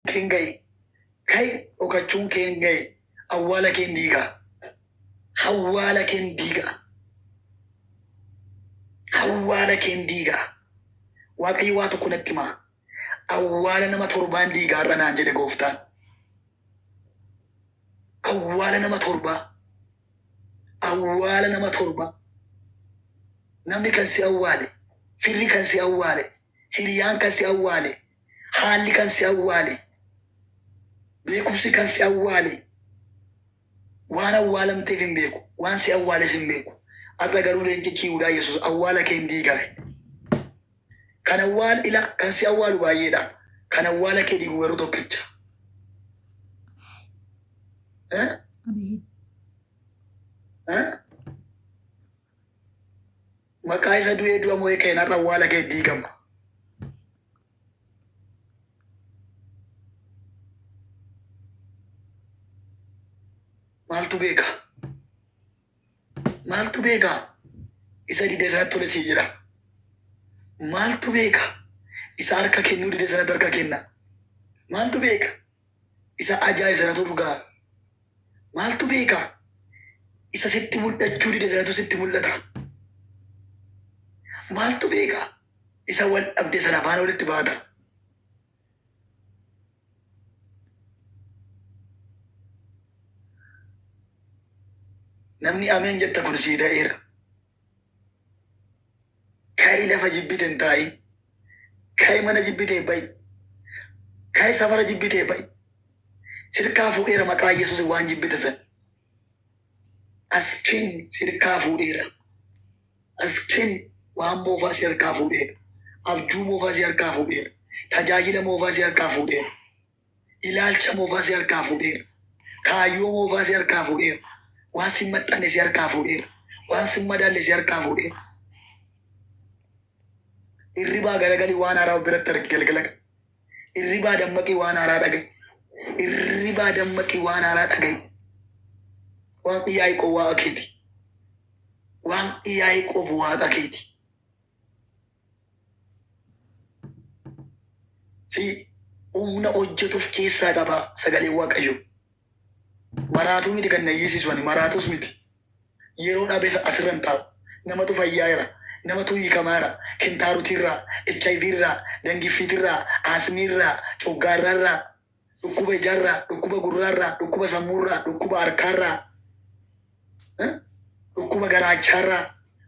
كينجاي كاي وكتشون كينجاي أولا كينديغا حوالا كينديغا حوالا كينديغا واقعي واتو كنتما أولا نما تربان ديغا رنان جدي غوفتان أولا نما تربا أولا نما تربا نمني كان سي أوالي فيري كان سي أوالي هريان كان سي أوالي حالي كان سي أوالي بيكوسي كان سي أوالي وانا أولا متفين بيكو وان سي أوالي سن بيكو أبا قالوا لي انجي ودا يسوس أولا كين ديغا كان أوال إلا كان سي أوال بايدا كان أولا كي ديغو ورطو كتشا ها ها ما كايسا دوي دوا موي كي نارا أولا كي ديغا ما مالتو بيكا مالتو بيكا إسا دي ديسانا تولي سيجرا مالتو بيكا إسا أركا كنو دي ديسانا دركا كنا مالتو بيكا إسا أجاي سانا تولغا مالتو بيكا إسا ستي ملتا جوري ديسانا تو ستي ملتا مالتو بيكا إسا وال أبدي سانا فانا ولت بادا نمني أمين جتا كن سيدا إيرا كاي لفا جبتين تاي كاي منا جبتين باي كاي سفر جبتين باي سركا فوئيرا مكا يسوس وان جبتين أسكين سركا فوئيرا أسكين وان موفا سركا فوئيرا أبجو موفا سركا فوئيرا تجاجل موفا سركا فوئيرا إلالچا موفا سركا فوئيرا كايو موفا سركا فوئيرا وان سمتان سركا فوئيرا وان سمدال سركا فوئيرا irriba galagali waan haaraa biratti galgalaga irriba dammaqi waan haaraa dhagaye irriba dammaqi waan haaraa dhagaye waan iyyaay qo waa akeeti waan iyyaay qo waa akeeti si humna hojjetuuf keessaa qaba sagalee waaqayyo maraatuu miti kan nayyisiisu ani maraatus miti yeroo dhabeef asirran taa'u namatu fayyaa'eera namatu hiikamaara kintaarutirraa HIV-irraa dangifiitirraa asmiirraa coggaarraarraa dhukkuba ijaarraa dhukkuba gurraarraa dhukkuba sammuurraa dhukkuba harkaarraa dhukkuba garaachaarraa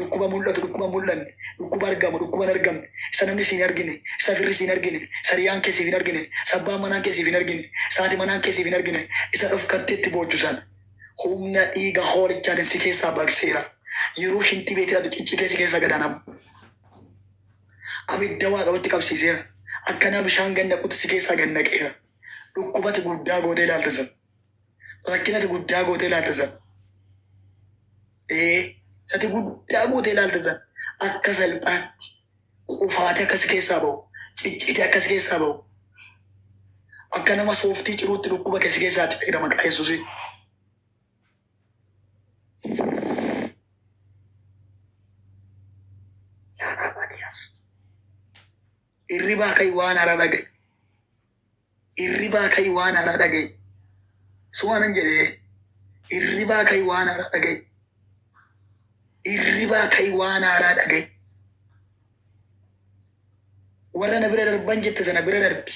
dhukkuba mul'atu dhukkuba mul'anne dhukkuba argamu dhukkuba hin argamne isa namni siin argine isa firri siin argine isa riyaan keessiif hin argine isa abbaan manaan keessiif hin argine saati manaan keessiif hin argine isa dhofkatteetti boochusan humna dhiiga hoolichaatiin si keessaa baqseera. yeroo shinti beetii cincitee si keessa gadaanamu abidda waaqatti qabsiiseera akkanaa bishaan gannaqutti si keessaa gannaqeera dhukkubati guddaa gootee ilaaltasan rakkinati guddaa gootee ilaaltasan sati guddaa gootee ilaaltasan akka salphaatti qufaate akkas keessaa ba'u ciccite akkas keessaa ba'u akka nama sooftii ciruutti dhukkuba keessi keessaa cireera maqaa Yesuusi. irribaa kai waan haaraa dhagaye irribaa kai waan haaraa dhagaye suwaanan jedhee irribaa kai waan haaraa dhagaye irribaa kai waan haaraa dhagaye warra na bira darban jette sana bira darbi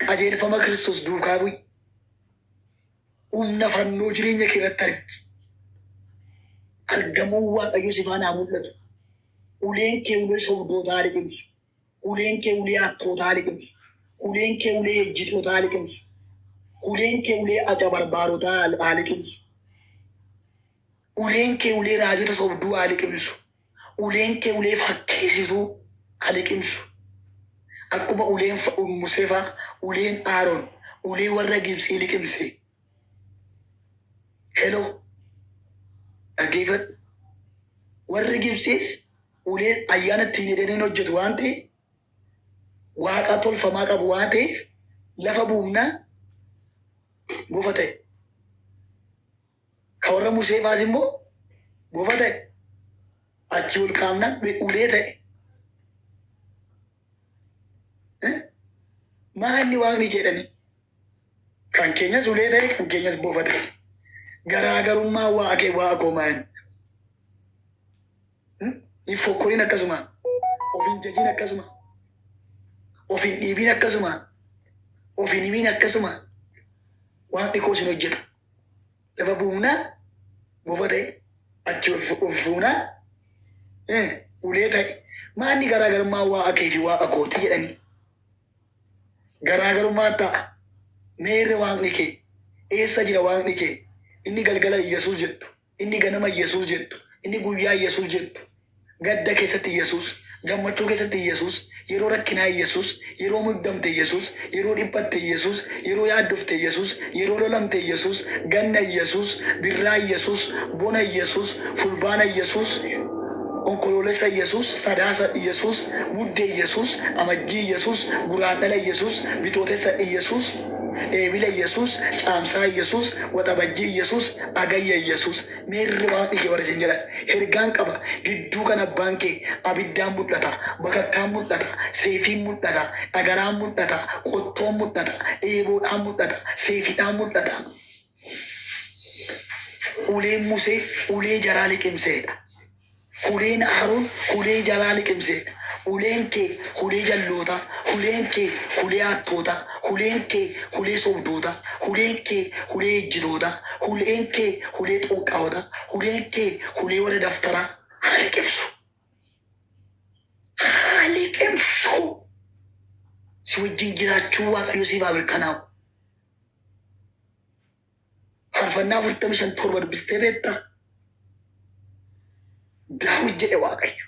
qajeelfama Kiristoos duukaa bu'i humna fannoo jireenya keerratti argi argamuu waaqayyo si faanaa mul'atu uleen kee ulee sobdootaa liqimsu uleen kee ulee attootaa liqimsu uleen kee ulee ejjitootaa liqimsu uleen kee ulee aja barbaadotaa liqimsu uleen kee ulee raajota sobduu liqimsu uleen kee ulee fakkeessituu liqimsu akkuma uleen Museefaa uleen Aaroon ulee warra Gibsii liqimse heloo dhaggeeffadhu warri Gibsiis ulee ayyaana ittiin hidhanii hojjetu waan ta'eef waaqa tolfamaa qabu waan ta'eef lafa buufnaa bofa ta'e. Ka warra Museefaas immoo bofa ta'e. Achi ol kaafnaan ulee ta'e. Maanni waaqni jedhani kan keenyas ulee ta'e kan keenyas bofa ta'e garaagarummaa waaqee waaqoo maani hin fokkoriin akkasuma ofin jajiin akkasuma ofin dhiibiin akkasuma ofin himiin akkasuma waaqni koo sin hojjeta lafa buunaa bofa ta'e achi ol fuunaa ulee ta'e maanni garaagarummaa waaqee fi waaqa kooti jedhanii garaagarummaa ta'a meerre waaqni kee eessa jira waaqni kee inni galgala Yesuus jedhu inni ganama Yesuus jedhu inni guyyaa Yesuus jedhu gadda keessatti Yesuus gammachuu keessatti Yesuus yeroo rakkinaa Yesuus yeroo muddamte Yesuus yeroo dhiphatte Yesuus yeroo yaaddofte Yesuus yeroo lolamte Yesuus ganna Yesuus birraa Yesuus bona Yesuus fulbaana Yesuus onkoloolessa Yesuus sadaasa Yesuus muddee Yesuus amajjii Yesuus guraandhala Yesuus bitootessa Yesuus eebila Yesuus caamsaa Yesuus waxabajjii Yesuus agayya Yesuus meerri waan ishee warra isin jedhan hergaan qaba gidduu kan abbaan kee abiddaan mul'ata bakakkaan mul'ata seefiin mul'ata dhagaraan mul'ata qottoon mul'ata eeboodhaan mul'ata seefidhaan mul'ata uleen Musee ulee jaraa liqimseedha uleen Aroon ulee jaraa liqimseedha uleen kee ulee jalloota uleen kee ulee hattoota uleen kee ulee sobdoota uleen kee ulee ejjitoota uleen kee ulee xonqaawota uleen kee ulee warra daftaraa haa liqimsu si wajjin jiraachuu waaqayyo siif haa mirkanaa'u faarfannaa 45 dubbistee beektaa Daawit jedhe waaqayyo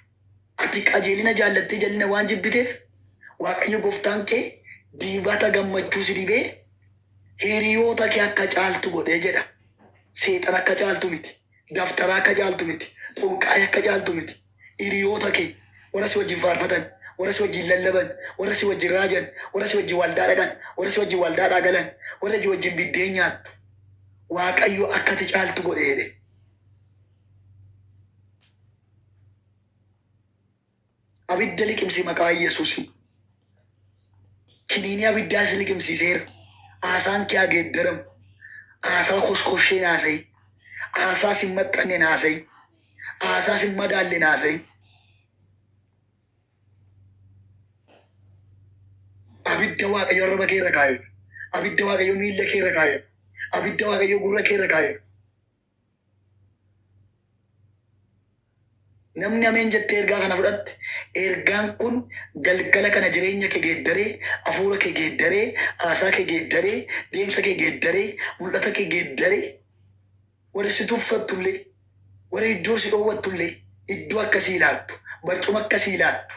ati qajeelina jaallattee jalina waan jibbiteef waaqayyo gooftaan kee diibata gammachuu si dibee hiriyoota kee akka caaltu godhee jedha seexan akka caaltu miti daftaraa akka caaltu miti xonqaay akka caaltu miti hiriyoota kee warra si wajjin faarfatan warra si wajjin lallaban warra si wajjin raajan warra si wajjin waldaa dhaqan warra si wajjin waldaa dhagalan warra si wajjin biddeen nyaattu waaqayyo akkati caaltu godhee jedhe abidda liqimsi maqaa Yesuusi kiniini abiddaa si liqimsiiseera haasaan kee geeddaramu haasaa koskoshee naasayi haasaa sin maxxanne naasayi haasaa sin madaalle naasayi abidda waaqayyo arraba kee irra kaa'e abidda waaqayyo miilla kee irra kaa'e abidda waaqayyo gurra kee irra kaa'e namni ameen jettee ergaa kana fudhatte ergaan kun galgala kana jireenya kee geeddaree hafuura kee geeddaree haasaa kee geeddaree deemsa kee geeddaree mul'ata kee geeddaree warri si tuffattullee warri iddoo si dhoowwattullee iddoo akkasii ilaattu barcuma akkasii ilaattu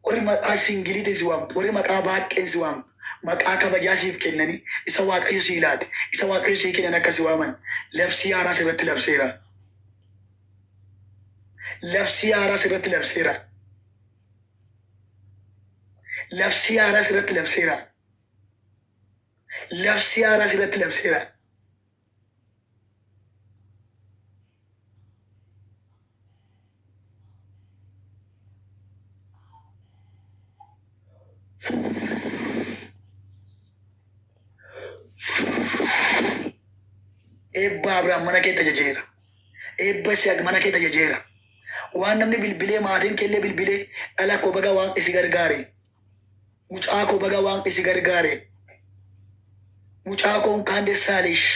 warri maqaa singiliite si waamtu warri maqaa baaqeen si waamtu maqaa kabajaa siif kennanii isa waaqayyo si ilaate isa waaqayyo sii kennan akka si waaman labsii haaraa sirratti labseera. Labsii haaraa sirratti labseera. Labsii haaraa sirratti labseera. Labsii haaraa sirratti labseera. Eebba Abrahaam mana kee tajaajila. Eebba Isiyaaq mana kee tajaajila. Waan namni bilbilee maatiin keellee bilbilee dhala koo baga waan isi gargaare mucaa koo baga waan isi gargaare mucaa koon kaan Dessaaleesh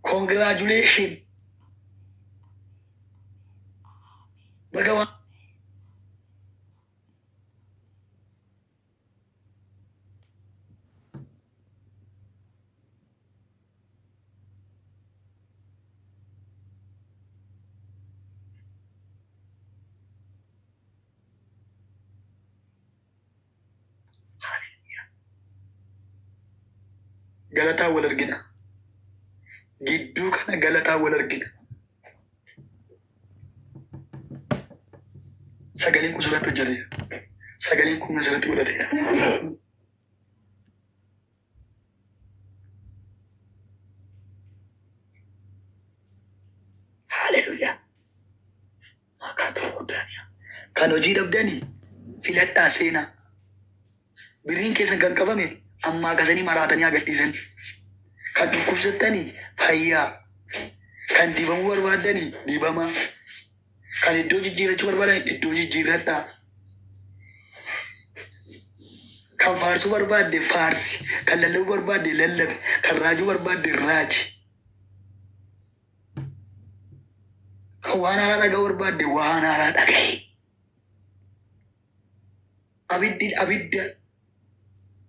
congratulation baga waan galataa wal argina gidduu kana galataa wal argina sagaleen kun sirratti hojjeteera sagaleen kun sirratti godhateera Kan hojii dhabdanii filadhaa seenaa. Birriin keessan kan qabame ammaa gasanii maraatanii agarsiisan. Kan dhukkubsattanii fayyaa. Kan dibamuu barbaadanii dibamaa. Kan iddoo jijjiirrachuu barbaadan iddoo jijjiirradhaa. Kan faarsuu barbaadde faarsi. Kan lallabuu barbaadde lallabi. Kan raajuu barbaadde raaji. Kan waan haaraa dhaga'uu barbaadde waan haaraa dhaga'i. Abidda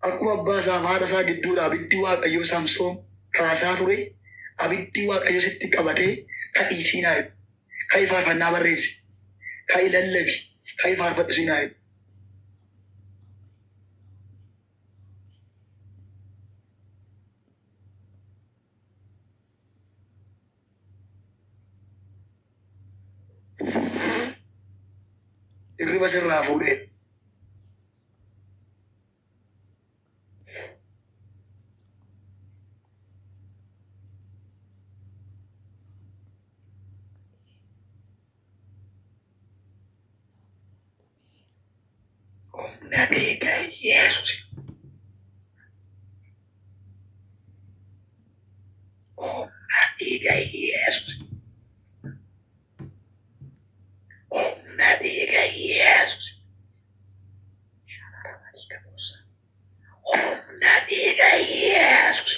akkuma abbaa isaa fi haadha isaa gidduudha abiddi Waaqayyoo Saamsoon kaasaa ture. Abiddi Waaqayyoo sitti qabatee ka'ii siinaa jedhu. Ka'ii faarfannaa barreessi. Ka'ii lallabi. Ka'ii faarfadhu siinaa jedhu. Hirriba sirraa fuudhee. Humna dhiiga Yesuus. Humna dhiiga Yesuus. Humna dhiiga Yesuus. Humna dhiiga Yesuus.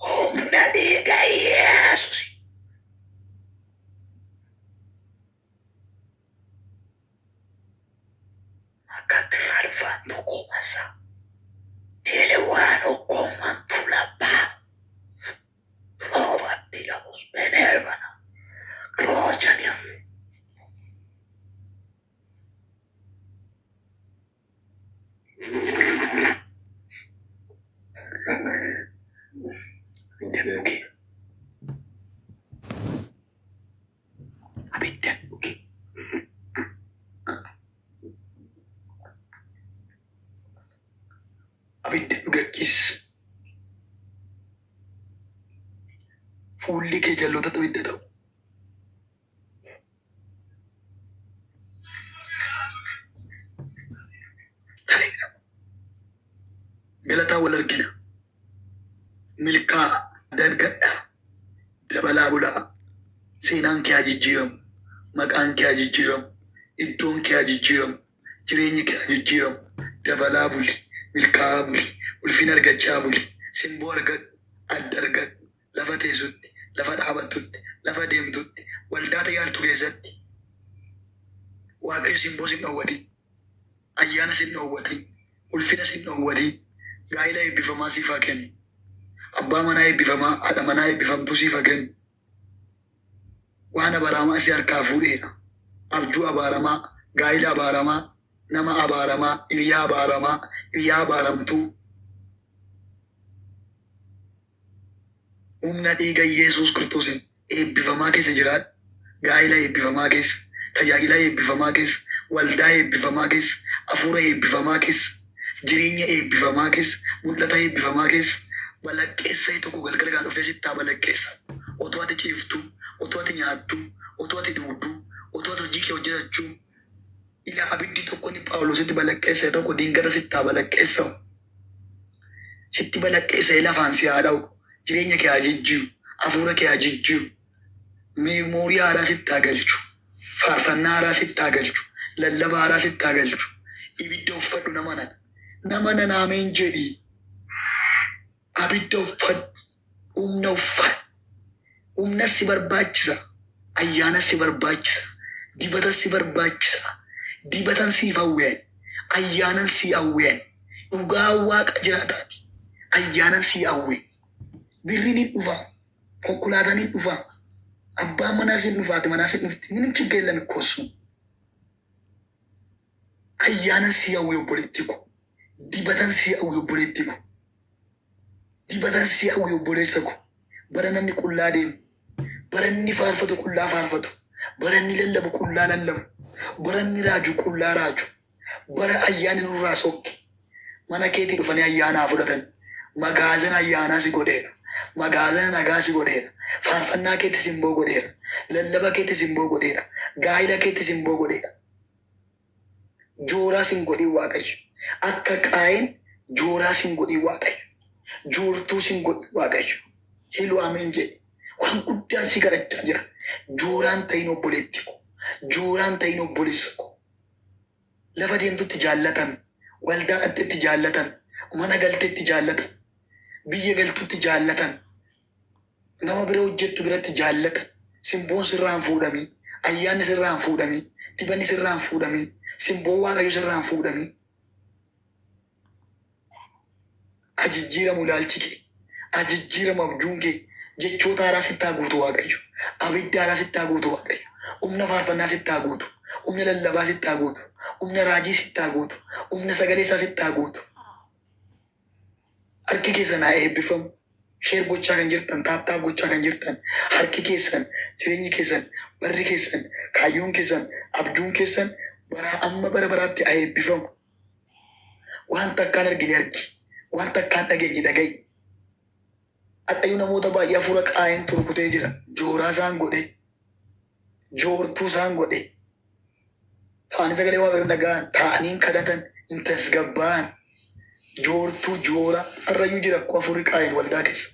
Humna dhiiga Yesuus. Makati ralfantu kumasa. Dile wano komantu lapa. Robati la bus benevana. Glojania. Okay. Abidda. Okay. Abidda dhugaachis. Fuulli kee jallootatti abidda ta'u. Galataa wal argina. Milkaa dargadhaa. Dabalaa bulaa. Seenaan kee haa jijjiiramu. Maqaan kee haa jijjiiramu. Iddoon kee haa jijjiiramu. Jireenyi kee haa jijjiiramu. Dabalaa buli. Milkaa'aa buli. Ulfina argachaa buli. Simboo argadhu. Adda argadhu. Lafa teessutti. Lafa dhaabattutti. Lafa deemtutti. Waldaa tajaajiltu keessatti. Waaqayyo simboo sin dhoowwatiin. Ayyaana sin dhoowwatiin. Ulfina sin dhoowwatiin. Gaa'ila eebbifamaa siif haa kennu. Abbaa manaa eebbifamaa, haadha manaa eebbifamtuu siif haa kennu. Waan abaaramaa si harkaa fuudheedha. Abjuu abaaramaa, gaa'ila abaaramaa, nama abaaramaa, hiriyaa abaaramaa, hiriyaa abaaramtuu. Humna dhiiga Yesuus Kiristoosiin eebbifamaa keessa jiraadhu. Gaa'ila eebbifamaa keessa, tajaajila eebbifamaa keessa, waldaa eebbifamaa keessa, hafuura eebbifamaa keessa, jireenya eebbifamaa keessa, mul'ata eebbifamaa keessa. Balaqqeessa tokko galgala kan dhufee sitti haa balaqqeessa. Otoo ati ciiftu, otoo ati nyaattu, otoo ati dhugdu, otoo ati hojii kee hojjetachuu. Ila abiddi tokko ni Phaawulositti balaqqeessa tokko diingata sitti haa balaqqeessa. Sitti balaqqeessa lafaan si haa dha'u. Jireenya kee haa jijjiiru. Hafuura kee haa jijjiiru. Meemoorii haaraa sitti haa galchu. Faarfannaa haaraa sitti haa galchu. Lallaba haaraa sitti haa galchu. Ibidda uffadhu nama nana. Nama nana ameen jedhii. Abidda uffadhu. Humna uffadhu. Humna si barbaachisa. Ayyaana si barbaachisa. Dibata si barbaachisa. Dibatan siif hawween. Ayyaanan si hawween. Dhugaa Waaqa jiraataati. Ayyaanan si hawween. Birriin hin dhufaa. Konkolaataan hin dhufaa. Abbaan manaas hin dhufaati. Manaas hin dhufti. Minim ችግር የለም እኮ እሱ። Ayyaanan si hawwee obboleetti ko. Dibatan si hawwee obboleetti ko. Dibatan si hawwee obboleessa ko. Bara namni qullaa deemu. Bara inni faarfatu qullaa faarfatu. Bara inni lallabu qullaa lallabu. Bara inni raaju qullaa raaju. Bara ayyaani nurraa sokke. Mana keetii dhufanii ayyaanaa fudhatan. Magaazana ayyaanaa si godheera. Magaazana nagaa si godheera. Faarfannaa keetti simboo godheera. Lallaba keetti simboo godheera. Gaa'ila keetti simboo godheera. Jooraa sin godhin Waaqayyo. Akka Qaayeen jooraa sin godhin Waaqayyo. Joortuu sin godhin Waaqayyo. Hiluu ameen jedhe. Waan guddaan si kadhachaa jira. Jooraan ta'in obboleetti ko. Jooraan ta'in obboleessa ko. Lafa deemtutti jaallatame. Waldaa dhaqxetti jaallatame. Mana galteetti jaallatame. Biyya galtutti jaallatame. Nama bira hojjettu biratti jaallatame. Simboon sirraan fuudhamii. Ayyaanni sirraan fuudhamii. Dibanni sirraan fuudhamii. Simboon Waaqayyo sirraan fuudhamii. Ajijjiiramu ilaalchi kee. Ajijjiiramu abjuun kee. Jechoota haaraa sitti haa guutu Waaqayyo. Abidda haaraa sitti haa guutu Waaqayyo. Humna faarfannaa sitti haa guutu. Humna lallabaa sitti haa guutu. Humna raajii sitti haa guutu. Humna sagalee isaa sitti haa guutu. Harki keessan haa eebbifamu. Sheer gochaa kan jirtan, taaptaap gochaa kan jirtan, harki keessan, jireenyi keessan, barri keessan, kaayyoon keessan, abjuun keessan bara amma bara baraatti haa eebbifamu. Wanta akkaan argine argi. Wanta akkaan dhageenye dhaga'i. Hadhayyuu namoota baay'ee hafuura Qaayeen turkutee jira. Jooraa isaan godhe. Joortuu isaan godhe. Ta'anii sagalee Waaqayyoon dhaga'an. Ta'anii kadhatan. Hin tasgabba'an. Joortuu joora harrayyuu jira akkuma hafuurri Qaayeen waldaa keessa.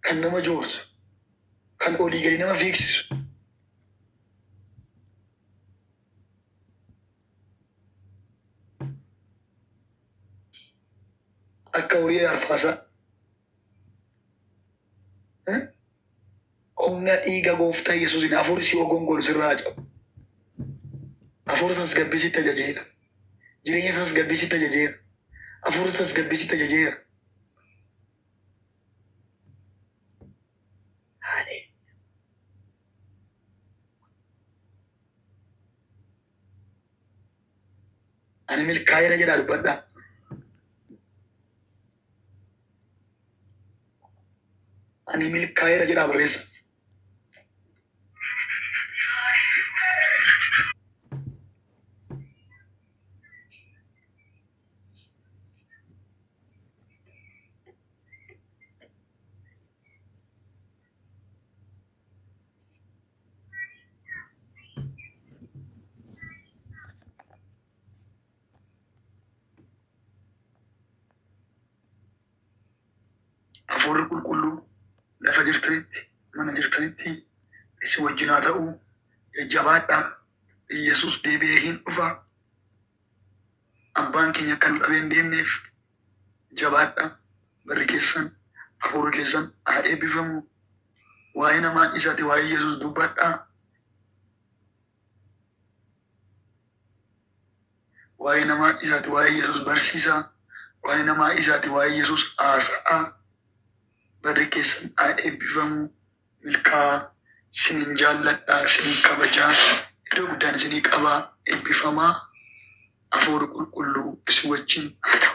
Kan nama joorsu. Kan olii gadi nama fiigsisu. Akka horii arfaasaa. Humna dhiiga gooftaa Yesuusin hafuurri si ogongolu sirraa cabu. Hafuura tasgabbisitti ajajeera. Jireenya tasgabbisitti ajajeera. Hafuura tasgabbisitti ajajeera. Ani milkaa'eera jedhaa dubbadhaa. Ani milkaa'eera jedhaa barreessa. Hafuurri qulqulluu lafa jirtanitti, mana jirtanitti isin wajjin haa ta'u. Jajjabaadhaa. Yesuus deebi'ee hin dhufa. Abbaan keenya akka nu dhabee hin deemneef jabaadhaa. Barri keessan, hafuurri keessan haa eebbifamu. Waa'ee namaan isaati waa'ee Yesuus dubbadhaa. Waa'ee namaan isaati waa'ee Yesuus barsiisaa. Waa'ee namaa isaati waa'ee Yesuus haasa'aa. Barri keessan haa eebbifamu. Milkaa'aa. Isinin jaalladhaa. Isinin kabajaa. Iddoo guddaan isinii qabaa. Eebbifamaa. Hafuurri qulqulluu isin wajjin haa ta'u.